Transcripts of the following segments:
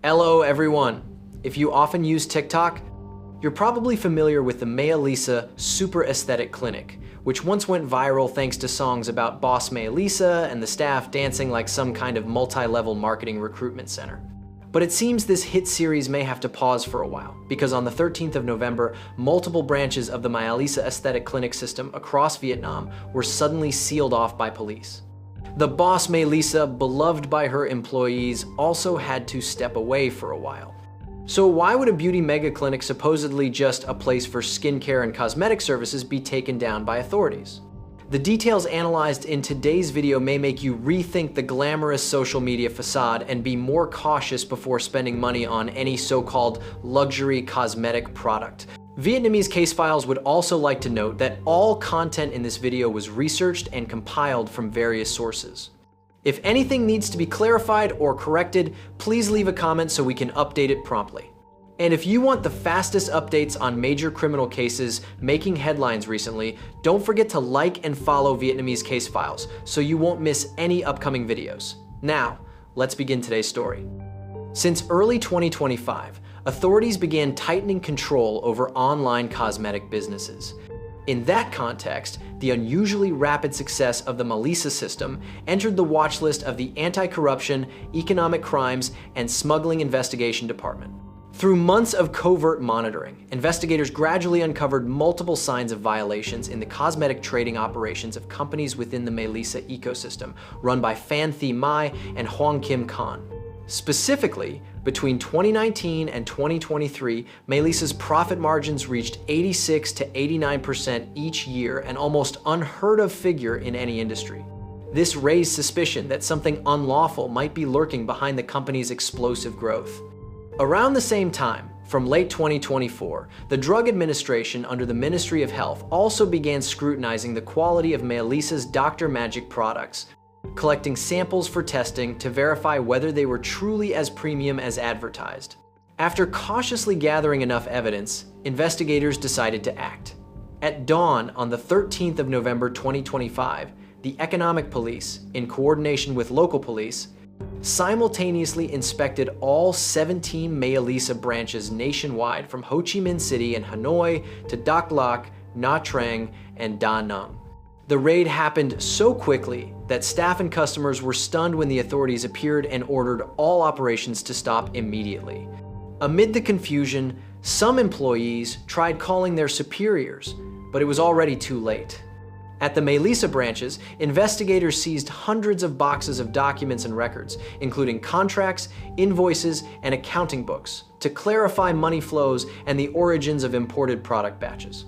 Hello everyone! If you often use TikTok, you're probably familiar with the Mailisa Super Aesthetic Clinic, which once went viral thanks to songs about boss Mailisa and the staff dancing like some kind of multi-level marketing recruitment center. But it seems this hit series may have to pause for a while, because on the 13th of November, multiple branches of the Mailisa Aesthetic Clinic system across Vietnam were suddenly sealed off by police. The boss Mailisa, beloved by her employees, also had to step away for a while. So why would a beauty mega clinic, supposedly just a place for skincare and cosmetic services, be taken down by authorities? The details analyzed in today's video may make you rethink the glamorous social media facade and be more cautious before spending money on any so-called luxury cosmetic product. Vietnamese case files would also like to note that all content in this video was researched and compiled from various sources. If anything needs to be clarified or corrected, please leave a comment so we can update it promptly. And if you want the fastest updates on major criminal cases making headlines recently, don't forget to like and follow Vietnamese Case Files so you won't miss any upcoming videos. Now, let's begin today's story. Since early 2025, authorities began tightening control over online cosmetic businesses. In that context, the unusually rapid success of the Mailisa system entered the watch list of the Anti-Corruption, Economic Crimes, and Smuggling Investigation Department. Through months of covert monitoring, investigators gradually uncovered multiple signs of violations in the cosmetic trading operations of companies within the Mailisa ecosystem, run by Phan Thi Mai and Hoang Kim Khan. Specifically, between 2019 and 2023, Mailisa's profit margins reached 86 to 89% each year, an almost unheard of figure in any industry. This raised suspicion that something unlawful might be lurking behind the company's explosive growth. Around the same time, from late 2024, the Drug Administration under the Ministry of Health also began scrutinizing the quality of Mailisa's Dr. Magic products, collecting samples for testing to verify whether they were truly as premium as advertised. After cautiously gathering enough evidence, investigators decided to act. At dawn on the 13th of November 2025, the Economic Police, in coordination with local police, simultaneously inspected all 17 Mailisa branches nationwide from Ho Chi Minh City and Hanoi to Dak Lak, Nha Trang, and Da Nang. The raid happened so quickly that staff and customers were stunned when the authorities appeared and ordered all operations to stop immediately. Amid the confusion, some employees tried calling their superiors, but it was already too late. At the Mailisa branches, investigators seized hundreds of boxes of documents and records, including contracts, invoices, and accounting books, to clarify money flows and the origins of imported product batches.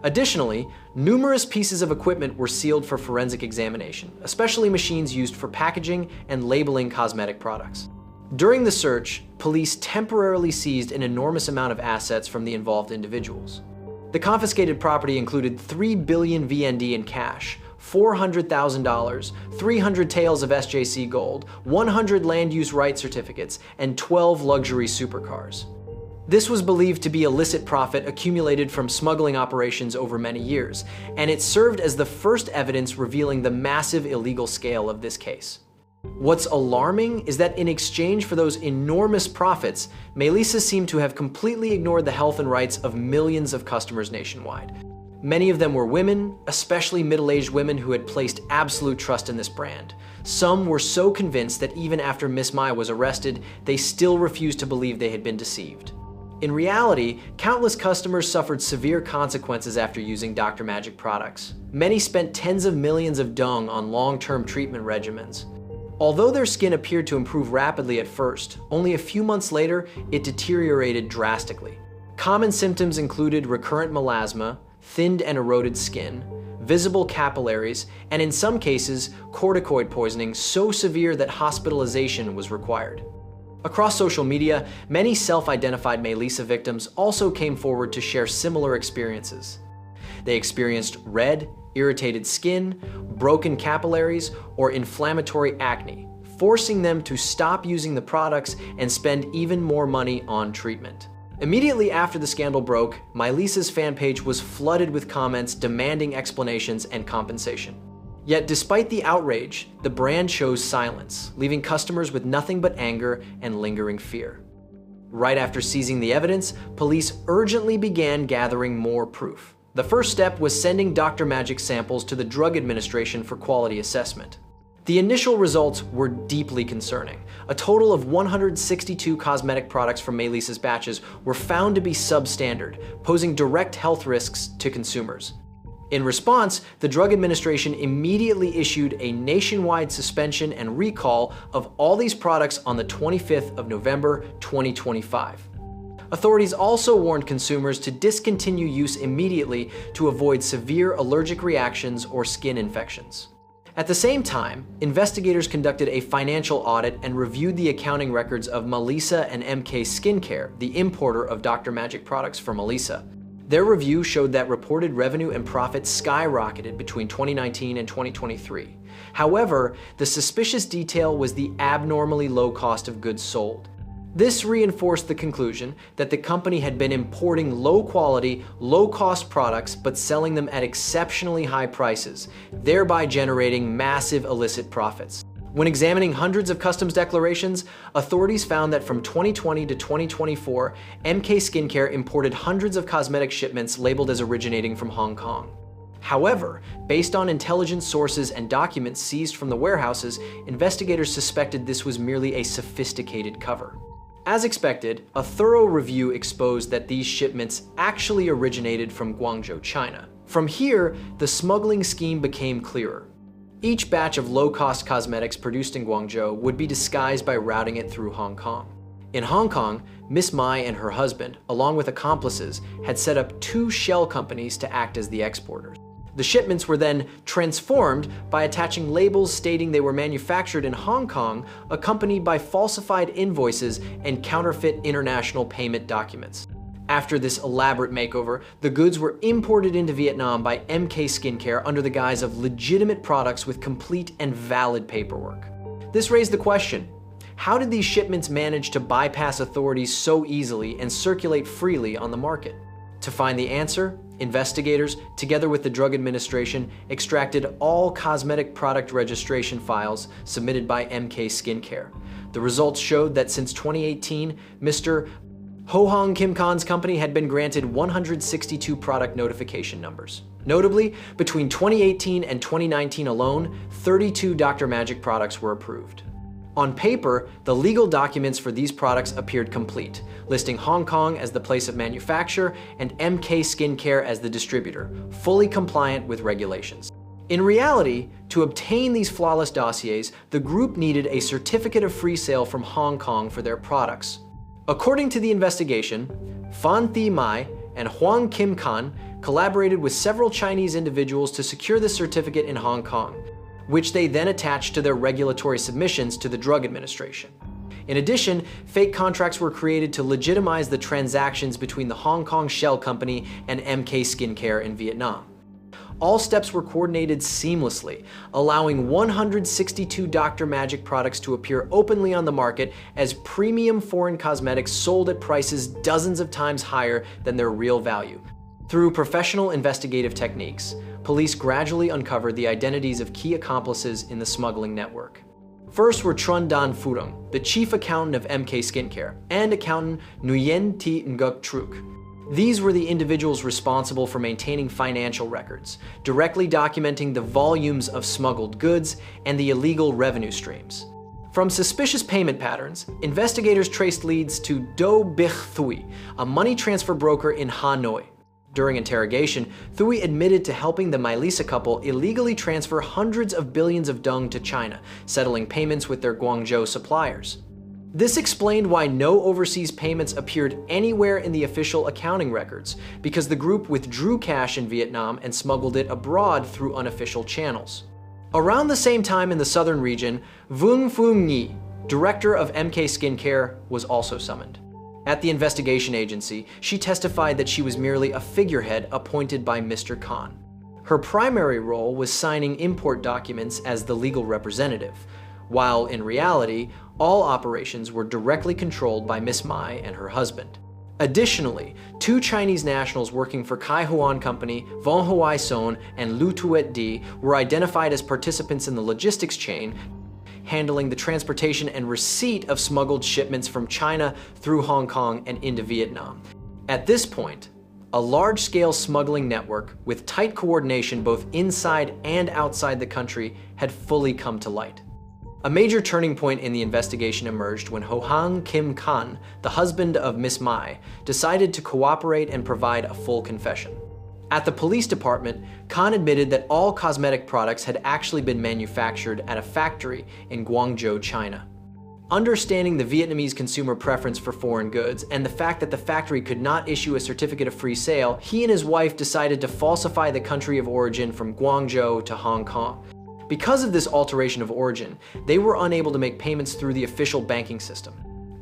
Additionally, numerous pieces of equipment were sealed for forensic examination, especially machines used for packaging and labeling cosmetic products. During the search, police temporarily seized an enormous amount of assets from the involved individuals. The confiscated property included 3 billion VND in cash, $400,000, 300 taels of SJC gold, 100 land use right certificates, and 12 luxury supercars. This was believed to be illicit profit accumulated from smuggling operations over many years, and it served as the first evidence revealing the massive illegal scale of this case. What's alarming is that in exchange for those enormous profits, Mailisa seemed to have completely ignored the health and rights of millions of customers nationwide. Many of them were women, especially middle-aged women who had placed absolute trust in this brand. Some were so convinced that even after Miss Mai was arrested, they still refused to believe they had been deceived. In reality, countless customers suffered severe consequences after using Dr. Magic products. Many spent tens of millions of dong on long-term treatment regimens. Although their skin appeared to improve rapidly at first, only a few months later, it deteriorated drastically. Common symptoms included recurrent melasma, thinned and eroded skin, visible capillaries, and in some cases, corticoid poisoning so severe that hospitalization was required. Across social media, many self-identified Mailisa victims also came forward to share similar experiences. They experienced red, irritated skin, broken capillaries, or inflammatory acne, forcing them to stop using the products and spend even more money on treatment. Immediately after the scandal broke, Mailisa's fan page was flooded with comments demanding explanations and compensation. Yet despite the outrage, the brand chose silence, leaving customers with nothing but anger and lingering fear. Right after seizing the evidence, police urgently began gathering more proof. The first step was sending Dr. Magic samples to the Drug Administration for quality assessment. The initial results were deeply concerning. A total of 162 cosmetic products from Mailisa's batches were found to be substandard, posing direct health risks to consumers. In response, the Drug Administration immediately issued a nationwide suspension and recall of all these products on the 25th of November, 2025. Authorities also warned consumers to discontinue use immediately to avoid severe allergic reactions or skin infections. At the same time, investigators conducted a financial audit and reviewed the accounting records of Mailisa and MK Skincare, the importer of Dr. Magic products for Mailisa. Their review showed that reported revenue and profits skyrocketed between 2019 and 2023. However, the suspicious detail was the abnormally low cost of goods sold. This reinforced the conclusion that the company had been importing low-quality, low-cost products but selling them at exceptionally high prices, thereby generating massive illicit profits. When examining hundreds of customs declarations, authorities found that from 2020 to 2024, MK Skincare imported hundreds of cosmetic shipments labeled as originating from Hong Kong. However, based on intelligence sources and documents seized from the warehouses, investigators suspected this was merely a sophisticated cover. As expected, a thorough review exposed that these shipments actually originated from Guangzhou, China. From here, the smuggling scheme became clearer. Each batch of low-cost cosmetics produced in Guangzhou would be disguised by routing it through Hong Kong. In Hong Kong, Miss Mai and her husband, along with accomplices, had set up 2 shell companies to act as the exporters. The shipments were then transformed by attaching labels stating they were manufactured in Hong Kong, accompanied by falsified invoices and counterfeit international payment documents. After this elaborate makeover, the goods were imported into Vietnam by MK Skincare under the guise of legitimate products with complete and valid paperwork. This raised the question: how did these shipments manage to bypass authorities so easily and circulate freely on the market? To find the answer, investigators, together with the Drug Administration, extracted all cosmetic product registration files submitted by MK Skincare. The results showed that since 2018, Mr. Hoang Kim Khan's company had been granted 162 product notification numbers. Notably, between 2018 and 2019 alone, 32 Dr. Magic products were approved. On paper, the legal documents for these products appeared complete, listing Hong Kong as the place of manufacture and MK Skincare as the distributor, fully compliant with regulations. In reality, to obtain these flawless dossiers, the group needed a certificate of free sale from Hong Kong for their products. According to the investigation, Fan Thi Mai and Hoang Kim Khan collaborated with several Chinese individuals to secure the certificate in Hong Kong, which they then attached to their regulatory submissions to the Drug Administration. In addition, fake contracts were created to legitimize the transactions between the Hong Kong shell company and MK Skincare in Vietnam. All steps were coordinated seamlessly, allowing 162 Dr. Magic products to appear openly on the market as premium foreign cosmetics sold at prices dozens of times higher than their real value. Through professional investigative techniques, police gradually uncovered the identities of key accomplices in the smuggling network. First were Trun Dan Furung, the chief accountant of MK Skincare, and accountant Nguyen T Nguk Truk. These were the individuals responsible for maintaining financial records, directly documenting the volumes of smuggled goods and the illegal revenue streams. From suspicious payment patterns, investigators traced leads to Do Bich Thuy, a money transfer broker in Hanoi. During interrogation, Thuy admitted to helping the Mailisa couple illegally transfer hundreds of billions of dong to China, settling payments with their Guangzhou suppliers. This explained why no overseas payments appeared anywhere in the official accounting records, because the group withdrew cash in Vietnam and smuggled it abroad through unofficial channels. Around the same time in the southern region, Vuong Phuong Nhi, director of MK Skincare, was also summoned. At the investigation agency, she testified that she was merely a figurehead appointed by Mr. Khan. Her primary role was signing import documents as the legal representative, while in reality, all operations were directly controlled by Miss Mai and her husband. Additionally, 2 Chinese nationals working for Kai Huan Company, Vong Huai Son, and Lu Tuet Di were identified as participants in the logistics chain, handling the transportation and receipt of smuggled shipments from China through Hong Kong and into Vietnam. At this point, a large-scale smuggling network with tight coordination both inside and outside the country had fully come to light. A major turning point in the investigation emerged when Hoang Kim Khanh, the husband of Miss Mai, decided to cooperate and provide a full confession. At the police department, Khanh admitted that all cosmetic products had actually been manufactured at a factory in Guangzhou, China. Understanding the Vietnamese consumer preference for foreign goods and the fact that the factory could not issue a certificate of free sale, he and his wife decided to falsify the country of origin from Guangzhou to Hong Kong. Because of this alteration of origin, they were unable to make payments through the official banking system.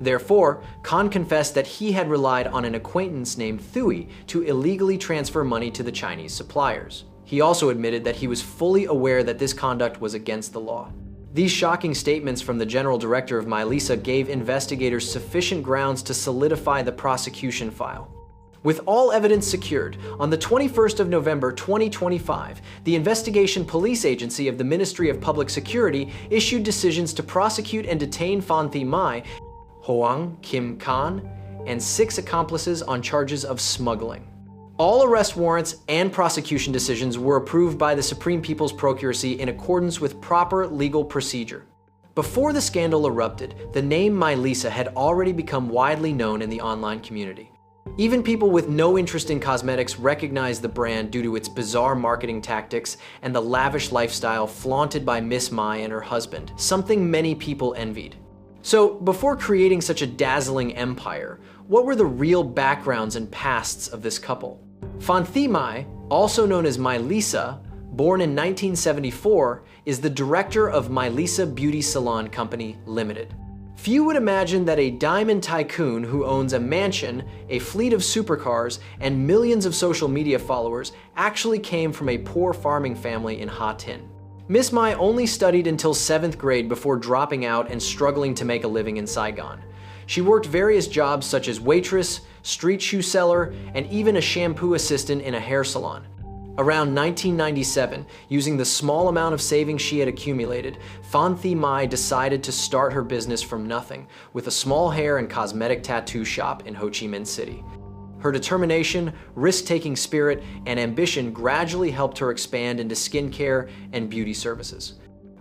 Therefore, Khanh confessed that he had relied on an acquaintance named Thuy to illegally transfer money to the Chinese suppliers. He also admitted that he was fully aware that this conduct was against the law. These shocking statements from the general director of Mailisa gave investigators sufficient grounds to solidify the prosecution file. With all evidence secured, on the 21st of November 2025, the Investigation Police Agency of the Ministry of Public Security issued decisions to prosecute and detain Phan Thi Mai, Hoang Kim Khanh, and 6 accomplices on charges of smuggling. All arrest warrants and prosecution decisions were approved by the Supreme People's Procuracy in accordance with proper legal procedure. Before the scandal erupted, the name Mailisa had already become widely known in the online community. Even people with no interest in cosmetics recognized the brand due to its bizarre marketing tactics and the lavish lifestyle flaunted by Miss Mai and her husband, something many people envied. So, before creating such a dazzling empire, what were the real backgrounds and pasts of this couple? Phan Thi Mai, also known as Mailisa, born in 1974, is the director of Mailisa Beauty Salon Company Limited. Few would imagine that a diamond tycoon who owns a mansion, a fleet of supercars, and millions of social media followers actually came from a poor farming family in Ha Tin. Miss Mai only studied until 7th grade before dropping out and struggling to make a living in Saigon. She worked various jobs such as waitress, street shoe seller, and even a shampoo assistant in a hair salon. Around 1997, using the small amount of savings she had accumulated, Phan Thi Mai decided to start her business from nothing with a small hair and cosmetic tattoo shop in Ho Chi Minh City. Her determination, risk-taking spirit, and ambition gradually helped her expand into skincare and beauty services.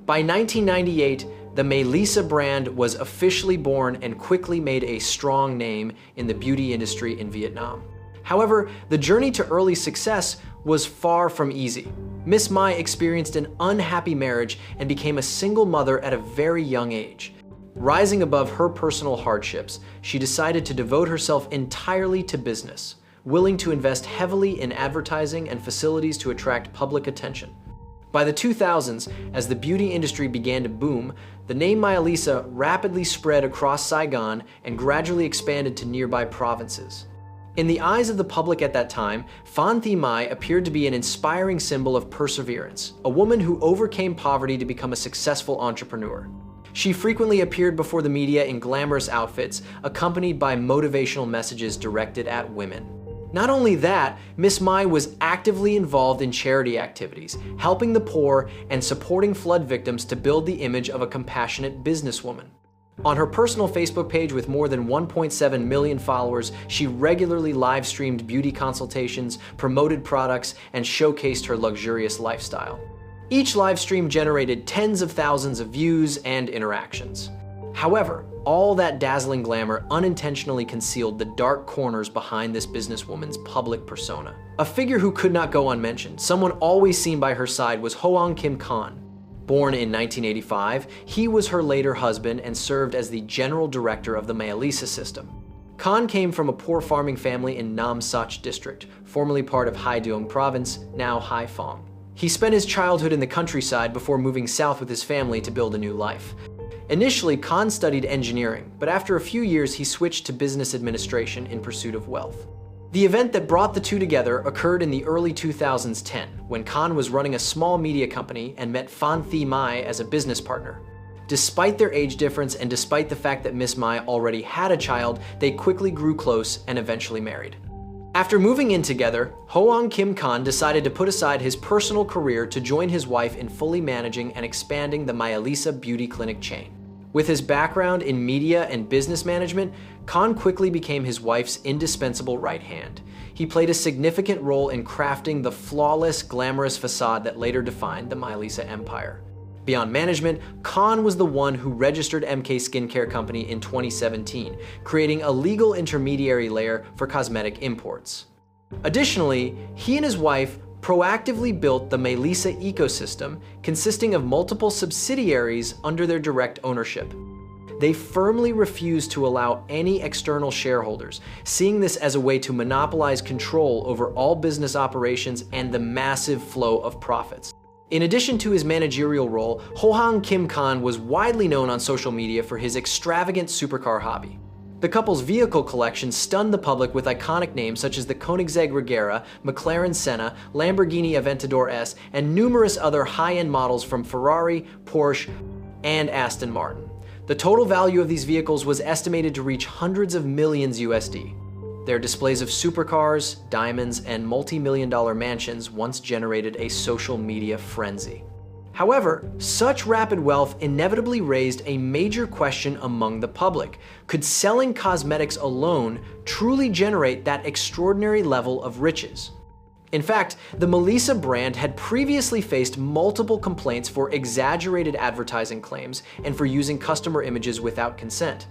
By 1998, the Mailisa brand was officially born and quickly made a strong name in the beauty industry in Vietnam. However, the journey to early success was far from easy. Miss Mai experienced an unhappy marriage and became a single mother at a very young age. Rising above her personal hardships, she decided to devote herself entirely to business, willing to invest heavily in advertising and facilities to attract public attention. By the 2000s, as the beauty industry began to boom, the name Mailisa rapidly spread across Saigon and gradually expanded to nearby provinces. In the eyes of the public at that time, Phan Thi Mai appeared to be an inspiring symbol of perseverance, a woman who overcame poverty to become a successful entrepreneur. She frequently appeared before the media in glamorous outfits, accompanied by motivational messages directed at women. Not only that, Miss Mai was actively involved in charity activities, helping the poor and supporting flood victims to build the image of a compassionate businesswoman. On her personal Facebook page with more than 1.7 million followers, she regularly live-streamed beauty consultations, promoted products, and showcased her luxurious lifestyle. Each live stream generated tens of thousands of views and interactions. However, all that dazzling glamour unintentionally concealed the dark corners behind this businesswoman's public persona. A figure who could not go unmentioned, someone always seen by her side, was Hoang Kim Khanh. Born in 1985, he was her later husband and served as the general director of the Mailisa system. Khanh came from a poor farming family in Nam Sach district, formerly part of Hai Duong province, now Hai Phong. He spent his childhood in the countryside before moving south with his family to build a new life. Initially, Khanh studied engineering, but after a few years he switched to business administration in pursuit of wealth. The event that brought the two together occurred in the early 2010, when Khanh was running a small media company and met Phan Thi Mai as a business partner. Despite their age difference and despite the fact that Miss Mai already had a child, they quickly grew close and eventually married. After moving in together, Hoang Kim Khanh decided to put aside his personal career to join his wife in fully managing and expanding the Mailisa beauty clinic chain. With his background in media and business management, Khanh quickly became his wife's indispensable right hand. He played a significant role in crafting the flawless, glamorous facade that later defined the Mailisa empire. Beyond management, Khanh was the one who registered MK Skincare Company in 2017, creating a legal intermediary layer for cosmetic imports. Additionally, he and his wife proactively built the Mailisa ecosystem, consisting of multiple subsidiaries under their direct ownership. They firmly refused to allow any external shareholders, seeing this as a way to monopolize control over all business operations and the massive flow of profits. In addition to his managerial role, Hoang Kim Khanh was widely known on social media for his extravagant supercar hobby. The couple's vehicle collection stunned the public with iconic names such as the Koenigsegg Regera, McLaren Senna, Lamborghini Aventador S, and numerous other high-end models from Ferrari, Porsche, and Aston Martin. The total value of these vehicles was estimated to reach hundreds of millions USD. Their displays of supercars, diamonds, and multi-million-dollar mansions once generated a social media frenzy. However, such rapid wealth inevitably raised a major question among the public. Could selling cosmetics alone truly generate that extraordinary level of riches? In fact, the Mailisa brand had previously faced multiple complaints for exaggerated advertising claims and for using customer images without consent.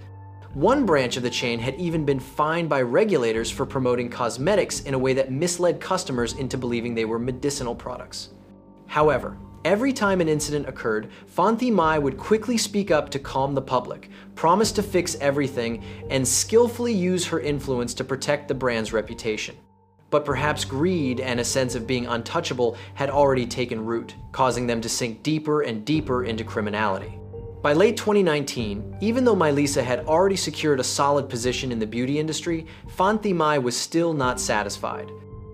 One branch of the chain had even been fined by regulators for promoting cosmetics in a way that misled customers into believing they were medicinal products. However, every time an incident occurred, Phan Thi Mai would quickly speak up to calm the public, promise to fix everything, and skillfully use her influence to protect the brand's reputation. But perhaps greed and a sense of being untouchable had already taken root, causing them to sink deeper and deeper into criminality. By late 2019, even though Mailisa had already secured a solid position in the beauty industry, Phan Thi Mai was still not satisfied.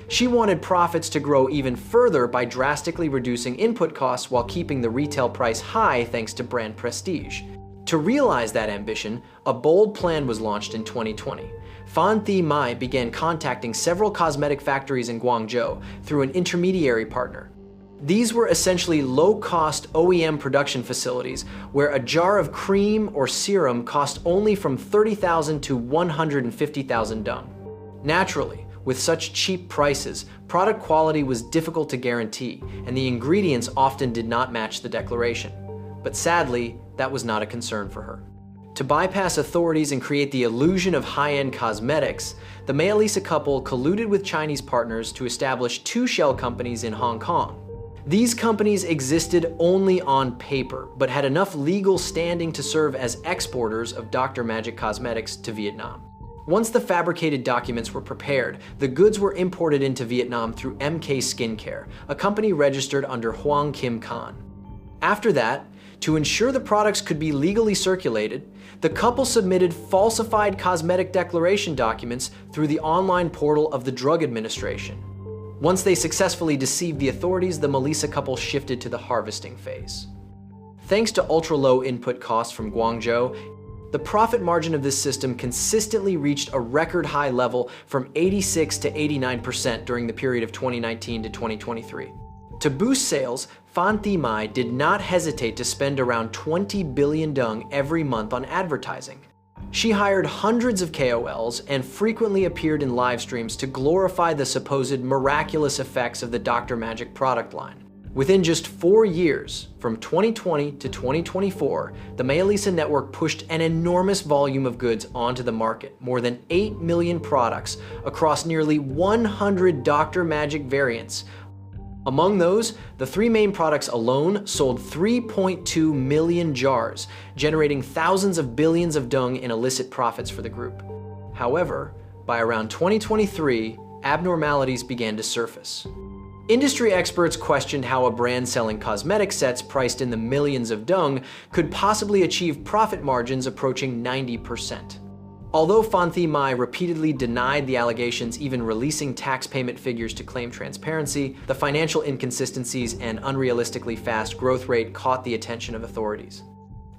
She wanted profits to grow even further by drastically reducing input costs while keeping the retail price high thanks to brand prestige. To realize that ambition, a bold plan was launched in 2020. Phan Thi Mai began contacting several cosmetic factories in Guangzhou through an intermediary partner. These were essentially low-cost OEM production facilities where a jar of cream or serum cost only from 30,000 to 150,000 dong. Naturally, with such cheap prices, product quality was difficult to guarantee, and the ingredients often did not match the declaration. But sadly, that was not a concern for her. To bypass authorities and create the illusion of high-end cosmetics, the Mailisa couple colluded with Chinese partners to establish two shell companies in Hong Kong. These companies existed only on paper, but had enough legal standing to serve as exporters of Dr. Magic cosmetics to Vietnam. Once the fabricated documents were prepared, the goods were imported into Vietnam through MK Skincare, a company registered under Hoang Kim Khanh. After that, to ensure the products could be legally circulated, the couple submitted falsified cosmetic declaration documents through the online portal of the Drug Administration. Once they successfully deceived the authorities, the Mailisa couple shifted to the harvesting phase. Thanks to ultra-low input costs from Guangzhou, the profit margin of this system consistently reached a record high level from 86 to 89% during the period of 2019 to 2023. To boost sales, Phan Thi Mai did not hesitate to spend around 20 billion dong every month on advertising. She hired hundreds of KOLs and frequently appeared in live streams to glorify the supposed miraculous effects of the Dr. Magic product line. Within just 4 years, from 2020 to 2024, the Mailisa network pushed an enormous volume of goods onto the market, more than 8 million products across nearly 100 Dr. Magic variants. Among those, the 3 main products alone sold 3.2 million jars, generating thousands of billions of dong in illicit profits for the group. However, by around 2023, abnormalities began to surface. Industry experts questioned how a brand selling cosmetic sets priced in the millions of dong could possibly achieve profit margins approaching 90%. Although Phan Thi Mai repeatedly denied the allegations, even releasing tax payment figures to claim transparency, the financial inconsistencies and unrealistically fast growth rate caught the attention of authorities.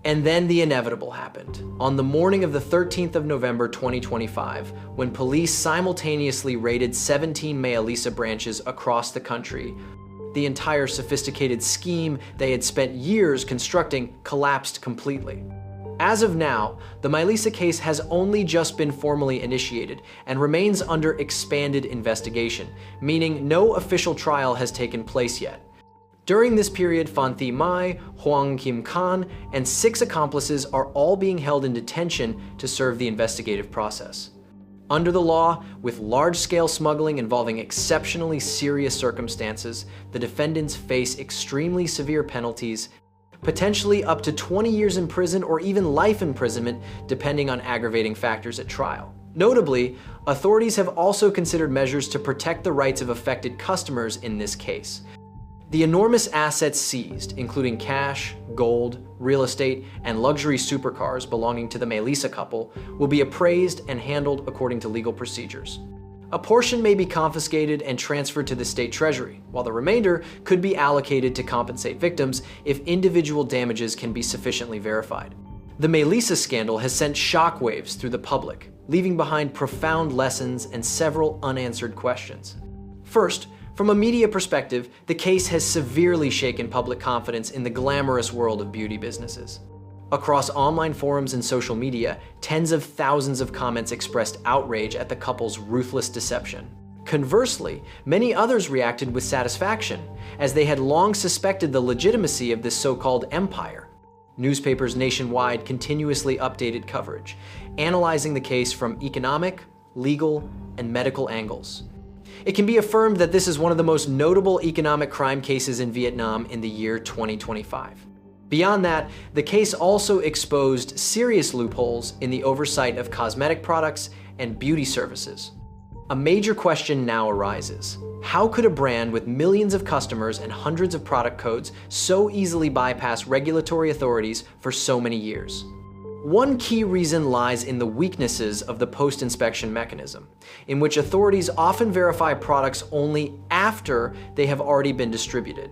And then the inevitable happened. On the morning of the 13th of November 2025, when police simultaneously raided 17 Mailisa branches across the country, the entire sophisticated scheme they had spent years constructing collapsed completely. As of now, the Mailisa case has only just been formally initiated and remains under expanded investigation, meaning no official trial has taken place yet. During this period, Phan Thi Mai, Hoang Kim Khan, and 6 accomplices are all being held in detention to serve the investigative process. Under the law, with large-scale smuggling involving exceptionally serious circumstances, the defendants face extremely severe penalties, potentially up to 20 years in prison or even life imprisonment, depending on aggravating factors at trial. Notably, authorities have also considered measures to protect the rights of affected customers in this case. The enormous assets seized, including cash, gold, real estate, and luxury supercars belonging to the Mailisa couple, will be appraised and handled according to legal procedures. A portion may be confiscated and transferred to the state treasury, while the remainder could be allocated to compensate victims if individual damages can be sufficiently verified. The Mailisa scandal has sent shockwaves through the public, leaving behind profound lessons and several unanswered questions. First, from a media perspective, the case has severely shaken public confidence in the glamorous world of beauty businesses. Across online forums and social media, tens of thousands of comments expressed outrage at the couple's ruthless deception. Conversely, many others reacted with satisfaction, as they had long suspected the legitimacy of this so-called empire. Newspapers nationwide continuously updated coverage, analyzing the case from economic, legal, and medical angles. It can be affirmed that this is one of the most notable economic crime cases in Vietnam in the year 2025. Beyond that, the case also exposed serious loopholes in the oversight of cosmetic products and beauty services. A major question now arises. How could a brand with millions of customers and hundreds of product codes so easily bypass regulatory authorities for so many years? One key reason lies in the weaknesses of the post-inspection mechanism, in which authorities often verify products only after they have already been distributed.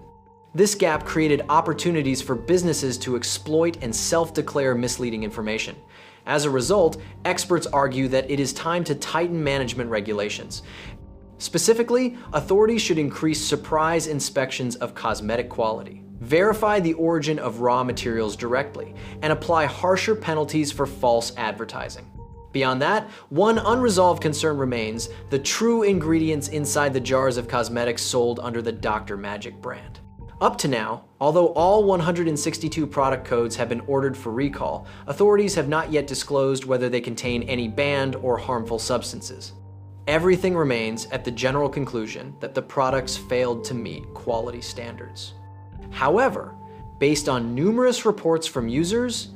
This gap created opportunities for businesses to exploit and self-declare misleading information. As a result, experts argue that it is time to tighten management regulations. Specifically, authorities should increase surprise inspections of cosmetic quality, verify the origin of raw materials directly, and apply harsher penalties for false advertising. Beyond that, one unresolved concern remains: the true ingredients inside the jars of cosmetics sold under the Dr. Magic brand. Up to now, although all 162 product codes have been ordered for recall, authorities have not yet disclosed whether they contain any banned or harmful substances. Everything remains at the general conclusion that the products failed to meet quality standards. However, based on numerous reports from users,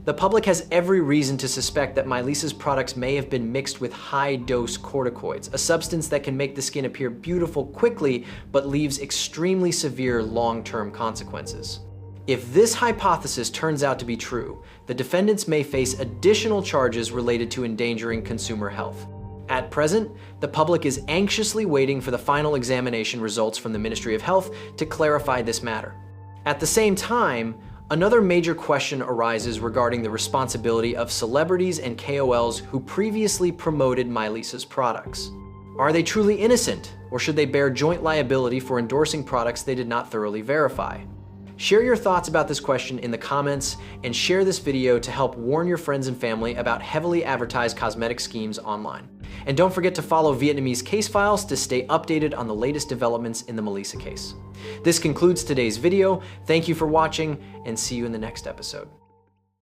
the public has every reason to suspect that Mailisa's products may have been mixed with high-dose corticoids, a substance that can make the skin appear beautiful quickly but leaves extremely severe long-term consequences. If this hypothesis turns out to be true, the defendants may face additional charges related to endangering consumer health. At present, the public is anxiously waiting for the final examination results from the Ministry of Health to clarify this matter. At the same time, another major question arises regarding the responsibility of celebrities and KOLs who previously promoted Mailisa's products. Are they truly innocent, or should they bear joint liability for endorsing products they did not thoroughly verify? Share your thoughts about this question in the comments, and share this video to help warn your friends and family about heavily advertised cosmetic schemes online. And don't forget to follow Vietnamese Case Files to stay updated on the latest developments in the Mailisa case. This concludes today's video. Thank you for watching, and see you in the next episode.